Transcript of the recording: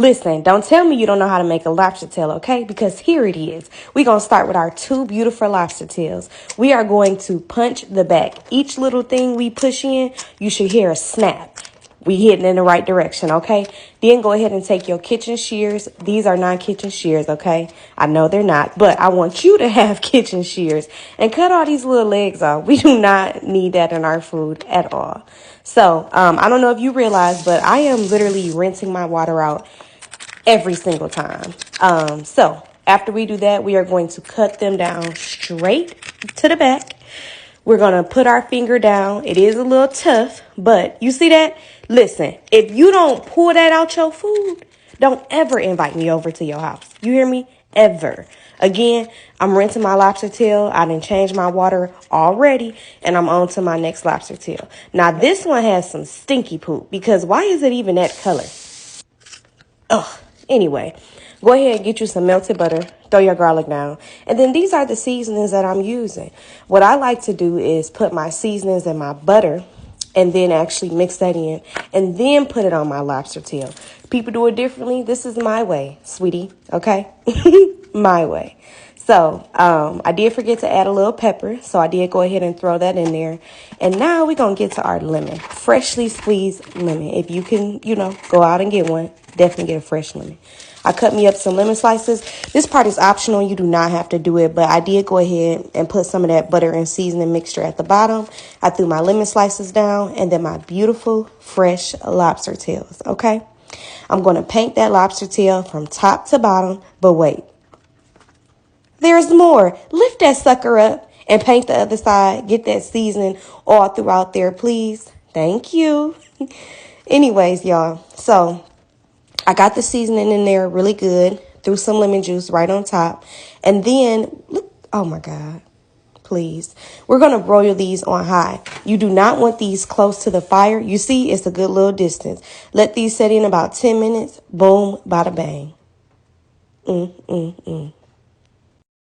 Listen, don't tell me you don't know how to make a lobster tail, okay? Because here it is. We're going to start with our 2 beautiful lobster tails. We are going to punch the back. Each little thing we push in, you should hear a snap. We heading in the right direction, okay? Then go ahead and take your kitchen shears. These are non-kitchen shears, okay? I know they're not, but I want you to have kitchen shears. And cut all these little legs off. We do not need that in our food at all. So, I don't know if you realize, but I am literally rinsing my water out every single time. So after we do that, we are going to cut them down straight to the back. We're going to put our finger down. It is a little tough, but you see that? Listen, if you don't pull that out your food, don't ever invite me over to your house. You hear me? Ever. Again, I'm rinsing my lobster tail. I didn't change my water already, and I'm on to my next lobster tail. Now, this one has some stinky poop because why is it even that color? Ugh. Anyway, go ahead and get you some melted butter. Throw your garlic down. And then these are the seasonings that I'm using. What I like to do is put my seasonings in my butter and then actually mix that in and then put it on my lobster tail. People do it differently. This is my way, sweetie. Okay? My way. So, I did forget to add a little pepper. So I did go ahead and throw that in there. And now we're going to get to our lemon. Freshly squeezed lemon. If you can, go out and get one, definitely get a fresh lemon. I cut me up some lemon slices. This part is optional. You do not have to do it. But I did go ahead and put some of that butter and seasoning mixture at the bottom. I threw my lemon slices down. And then my beautiful, fresh lobster tails. Okay? I'm going to paint that lobster tail from top to bottom. But wait. There's more. Lift that sucker up and paint the other side. Get that seasoning all throughout there, please. Thank you. Anyways, y'all. So I got the seasoning in there really good. Threw some lemon juice right on top. And then, look, oh my God, please. We're going to broil these on high. You do not want these close to the fire. You see, it's a good little distance. Let these set in about 10 minutes. Boom, bada bang.